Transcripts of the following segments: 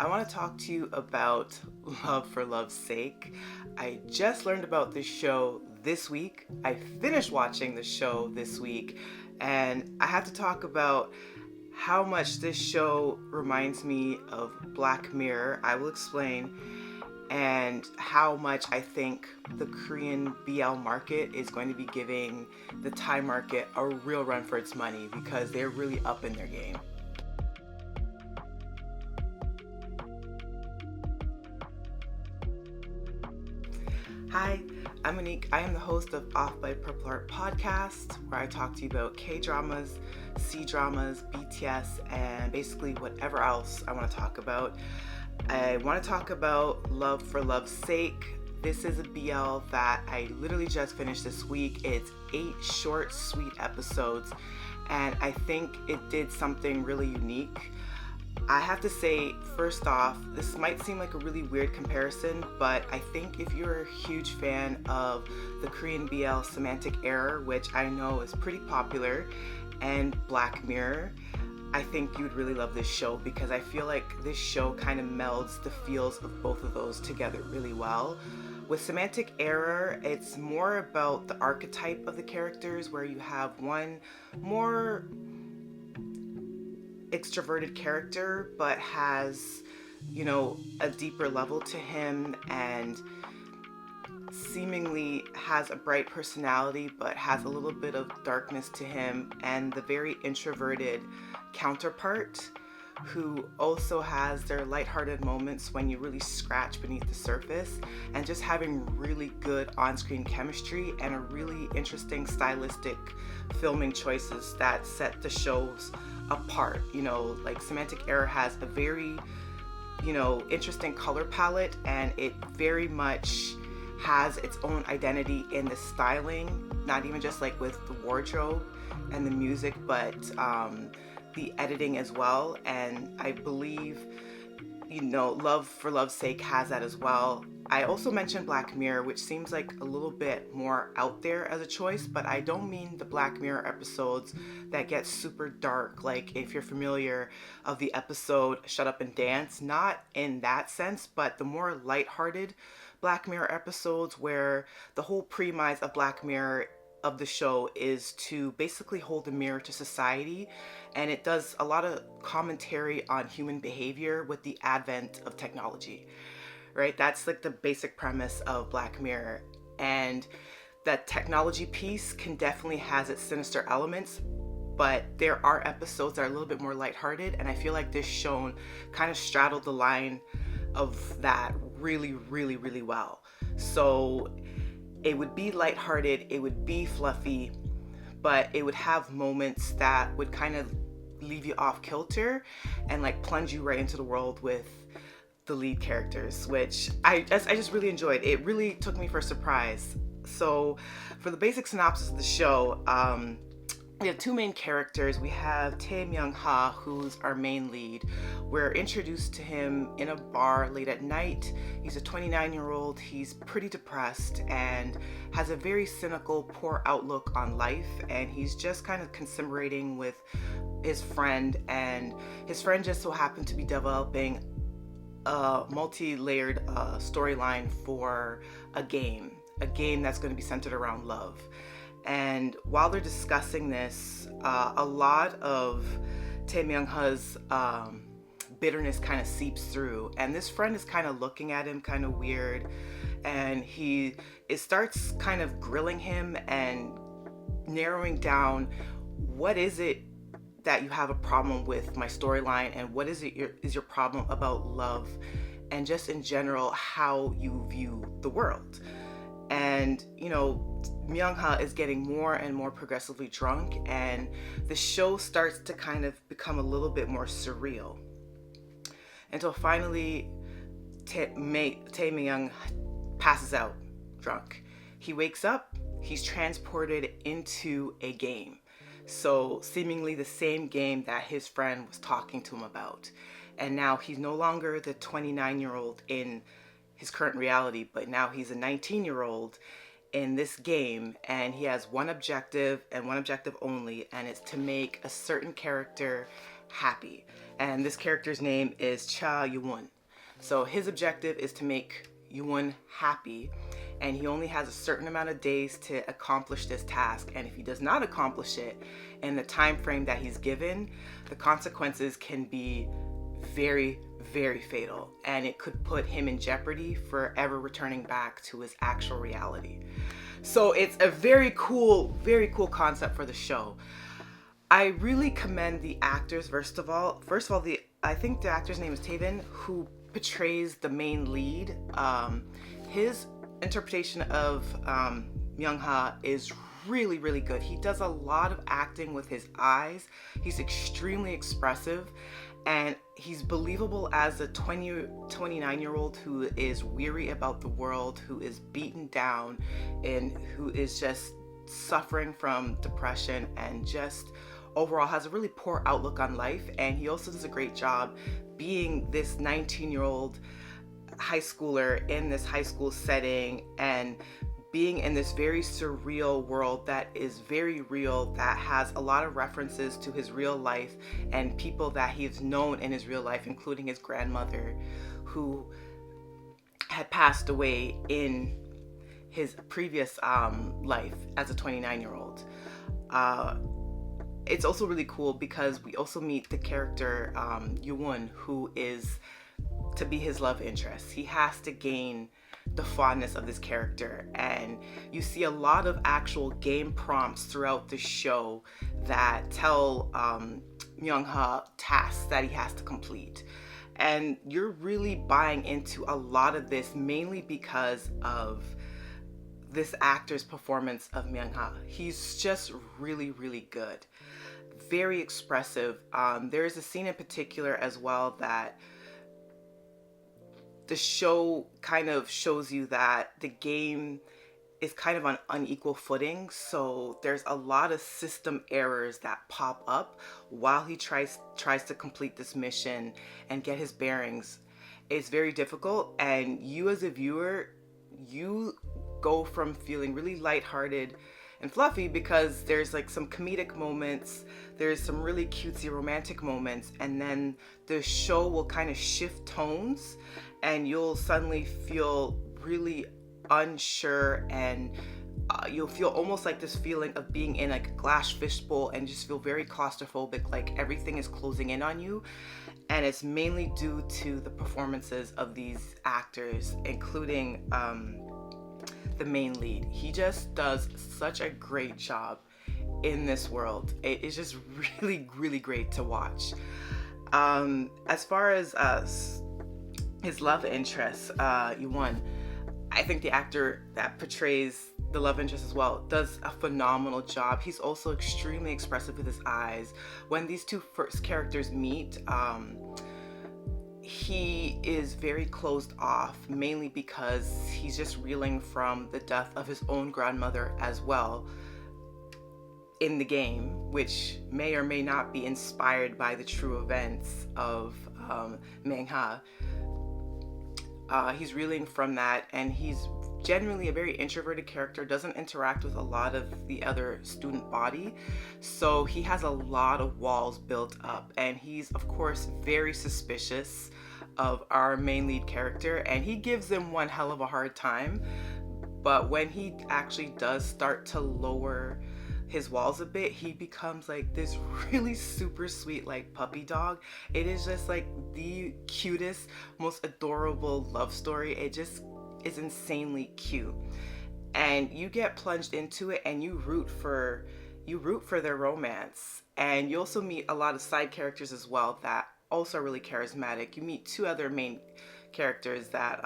I want to talk to you about Love for Love's Sake. I just learned about this show this week. I finished watching the show this week, and I have to talk about how much this show reminds me of Black Mirror. I will explain, and how much I think the Korean BL market is going to be giving the Thai market a real run for its money because they're really up in their game. Hi, I'm Monique. I am the host of Off by Purple Heart podcast, where I talk to you about K-dramas, C-dramas, BTS, and basically whatever else I want to talk about. I want to talk about Love for Love's Sake. This is a BL that I literally just finished this week. It's 8 short, sweet episodes, and I think it did something really unique. I have to say, first off, this might seem like a really weird comparison, but I think if you're a huge fan of the Korean BL Semantic Error, which I know is pretty popular, and Black Mirror, I think you'd really love this show because I feel like this show kind of melds the feels of both of those together really well. With Semantic Error, it's more about the archetype of the characters, where you have one more extroverted character but has, a deeper level to him, and seemingly has a bright personality but has a little bit of darkness to him, and the very introverted counterpart who also has their lighthearted moments when you really scratch beneath the surface, and just having really good on-screen chemistry and a really interesting stylistic filming choices that set the shows apart. Like Semantic Error has a very, interesting color palette, and it very much has its own identity in the styling, not even just like with the wardrobe and the music, but the editing as well. And I believe, Love for Love's Sake has that as well. I also mentioned Black Mirror, which seems like a little bit more out there as a choice, but I don't mean the Black Mirror episodes that get super dark, like if you're familiar of the episode Shut Up and Dance, not in that sense, but the more lighthearted Black Mirror episodes where the whole premise of Black Mirror of the show is to basically hold a mirror to society, and it does a lot of commentary on human behavior with the advent of technology, right? That's like the basic premise of Black Mirror, and that technology piece can definitely has its sinister elements, but there are episodes that are a little bit more lighthearted, and I feel like this show kind of straddled the line of that really, really, really well. So it would be lighthearted, it would be fluffy, but it would have moments that would kind of leave you off kilter and like plunge you right into the world with the lead characters, which I just really enjoyed. It really took me for a surprise. So for the basic synopsis of the show, we have 2 main characters. We have Tae Myung-ha, who's our main lead. We're introduced to him in a bar late at night. He's a 29-year-old. He's pretty depressed and has a very cynical, poor outlook on life. And he's just kind of commiserating with his friend. And his friend just so happened to be developing a multi-layered storyline for a game that's going to be centered around love. And while they're discussing this, a lot of Tae Myung-ha's bitterness kind of seeps through, and this friend is kind of looking at him kind of weird, and it starts kind of grilling him and narrowing down, what is it that you have a problem with my storyline, and what is your problem about love, and just in general how you view the world. And Myung-ha is getting more and more progressively drunk, and the show starts to kind of become a little bit more surreal until finally Tae Myung passes out drunk. He wakes up, he's transported into a game. So seemingly the same game that his friend was talking to him about. And now he's no longer the 29-year-old in his current reality, but now he's a 19-year-old in this game, and he has one objective and one objective only, and it's to make a certain character happy. and this character's name is Cha Yewon. So his objective is to make Yewon happy, and he only has a certain amount of days to accomplish this task. And if he does not accomplish it in the time frame that he's given, the consequences can be very, very fatal, and it could put him in jeopardy for ever returning back to his actual reality. So it's a very cool concept for the show. I really commend the actors. First of all, I think the actor's name is Taevin, who portrays the main lead. His interpretation of Myung-ha is really, really good. He does a lot of acting with his eyes. He's extremely expressive, and he's believable as a 29-year-old who is weary about the world, who is beaten down, and who is just suffering from depression and just overall has a really poor outlook on life. And he also does a great job being this 19-year-old high schooler in this high school setting and being in this very surreal world that is very real, that has a lot of references to his real life and people that he's known in his real life, including his grandmother, who had passed away in his previous life as a 29-year-old. It's also really cool because we also meet the character Yewon, who is to be his love interest. He has to gain the fondness of this character, and you see a lot of actual game prompts throughout the show that tell Myung-ha tasks that he has to complete. And you're really buying into a lot of this mainly because of this actor's performance of Myung-ha. He's just really, really good. Very expressive. There's a scene in particular as well that the show kind of shows you that the game is kind of on unequal footing. So there's a lot of system errors that pop up while he tries to complete this mission and get his bearings. It's very difficult, and you as a viewer, you go from feeling really lighthearted and fluffy because there's like some comedic moments, there's some really cutesy romantic moments, and then the show will kind of shift tones and you'll suddenly feel really unsure, and you'll feel almost like this feeling of being in like a glass fishbowl and just feel very claustrophobic, like everything is closing in on you. And it's mainly due to the performances of these actors, including the main lead. He just does such a great job in this world. It is just really, really great to watch. As far as his love interest, Yewon, I think the actor that portrays the love interest as well does a phenomenal job. He's also extremely expressive with his eyes. When these two first characters meet, he is very closed off, mainly because he's just reeling from the death of his own grandmother as well in the game, which may or may not be inspired by the true events of Myung-ha. He's reeling from that, and he's genuinely a very introverted character, doesn't interact with a lot of the other student body, so he has a lot of walls built up, and he's of course very suspicious of our main lead character, and he gives them one hell of a hard time. But when he actually does start to lower his walls a bit, he becomes like this really super sweet like puppy dog. It is just like the cutest, most adorable love story. It just is insanely cute, and you get plunged into it and you root for their romance. And you also meet a lot of side characters as well that also are really charismatic. You meet two other main characters that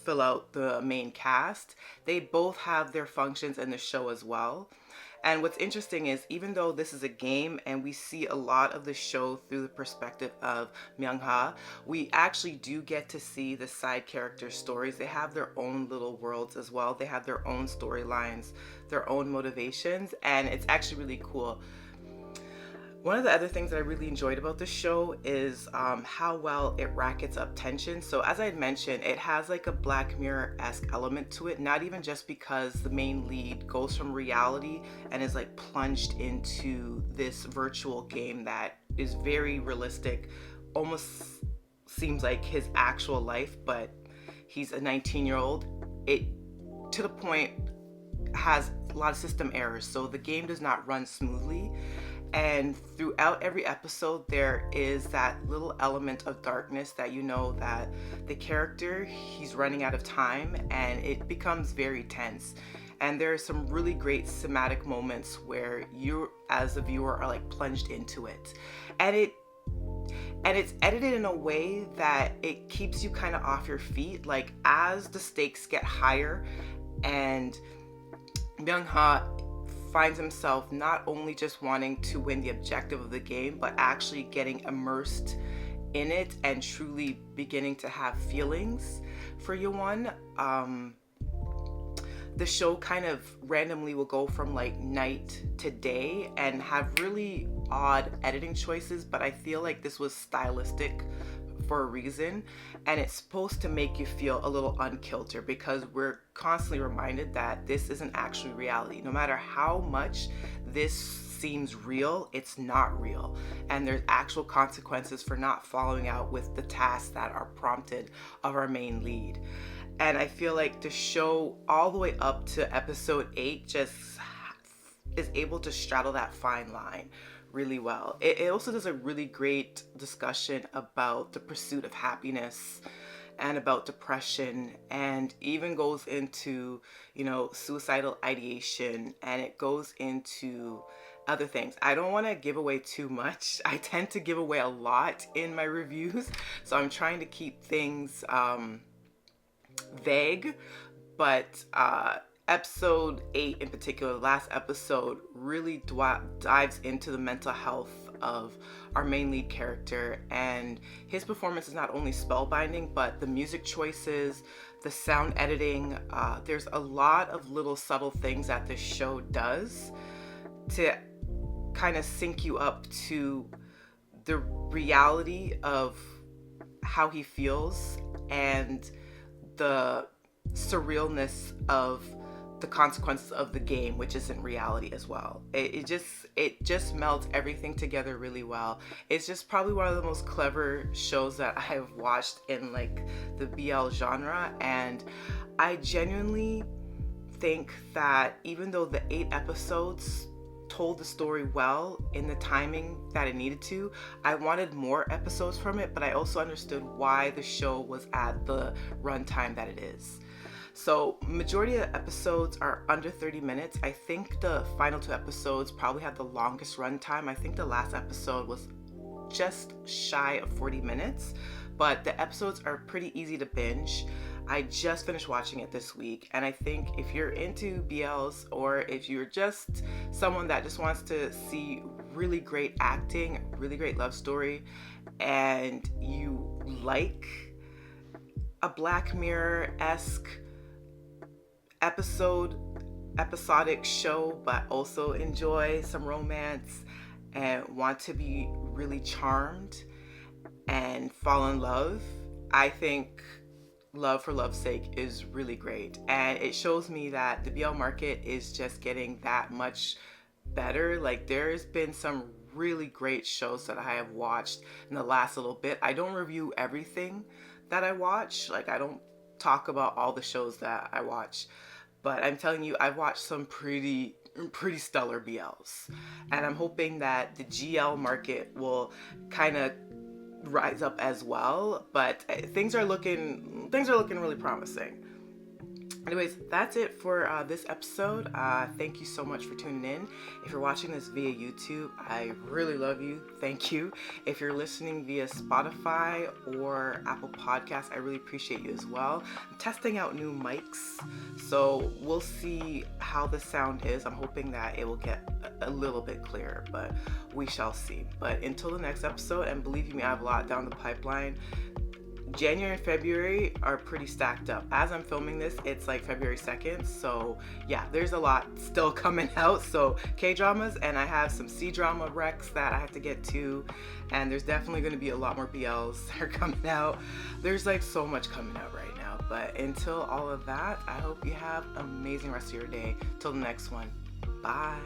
fill out the main cast. They both have their functions in the show as well. And what's interesting is, even though this is a game and we see a lot of the show through the perspective of Myung-ha, we actually do get to see the side character stories. They have their own little worlds as well. They have their own storylines, their own motivations, and it's actually really cool. One of the other things that I really enjoyed about the show is how well it rackets up tension. So as I had mentioned, it has like a Black Mirror-esque element to it, not even just because the main lead goes from reality and is like plunged into this virtual game that is very realistic almost seems like his actual life, but he's a 19-year-old. It, to the point, has a lot of system errors, so the game does not run smoothly. And throughout every episode, there is that little element of darkness that you know that the character, he's running out of time, and it becomes very tense. And there are some really great semantic moments where you, as a viewer, are like plunged into it. And it's edited in a way that it keeps you kind of off your feet. Like, as the stakes get higher and Myung-ha finds himself not only just wanting to win the objective of the game, but actually getting immersed in it and truly beginning to have feelings for Yewon. The show kind of randomly will go from like night to day and have really odd editing choices, but I feel like this was stylistic for a reason, and it's supposed to make you feel a little unkilter, because we're constantly reminded that this isn't actually reality. No matter how much this seems real, it's not real, and there's actual consequences for not following out with the tasks that are prompted of our main lead. And I feel like the show, all the way up to episode 8, just is able to straddle that fine line really well. It also does a really great discussion about the pursuit of happiness and about depression, and even goes into, you know, suicidal ideation, and it goes into other things. I don't want to give away too much. I tend to give away a lot in my reviews, so I'm trying to keep things vague, but episode 8 in particular, the last episode, really dives into the mental health of our main lead character, and his performance is not only spellbinding, but the music choices, the sound editing, there's a lot of little subtle things that this show does to kind of sync you up to the reality of how he feels and the surrealness of the consequences of the game, which isn't reality as well. It just melds everything together really well. It's just probably one of the most clever shows that I've watched in like the BL genre, and I genuinely think that even though the 8 episodes told the story well in the timing that it needed to, I wanted more episodes from it, but I also understood why the show was at the runtime that it is. So majority of the episodes are under 30 minutes. I think the final 2 episodes probably had the longest runtime. I think the last episode was just shy of 40 minutes, but the episodes are pretty easy to binge. I just finished watching it this week, and I think if you're into BLs, or if you're just someone that just wants to see really great acting, really great love story, and you like a Black Mirror-esque episodic show, but also enjoy some romance and want to be really charmed and fall in love, I think Love for Love's Sake is really great. And it shows me that the BL market is just getting that much better. Like, there's been some really great shows that I have watched in the last little bit. I don't review everything that I watch. Like, I don't talk about all the shows that I watch, but I'm telling you, I've watched some pretty stellar BLs, and I'm hoping that the GL market will kind of rise up as well. But things are looking really promising. Anyways, that's it for this episode. Thank you so much for tuning in. If you're watching this via YouTube, I really love you. Thank you. If you're listening via Spotify or Apple Podcasts, I really appreciate you as well. I'm testing out new mics, so we'll see how the sound is. I'm hoping that it will get a little bit clearer, but we shall see. But until the next episode, and believe me, I have a lot down the pipeline. January and February are pretty stacked up. As I'm filming this, it's like February 2nd. So yeah, there's a lot still coming out. So K-dramas, and I have some C-drama recs that I have to get to. And there's definitely going to be a lot more BLs that are coming out. There's like so much coming out right now. But until all of that, I hope you have an amazing rest of your day. Till the next one. Bye.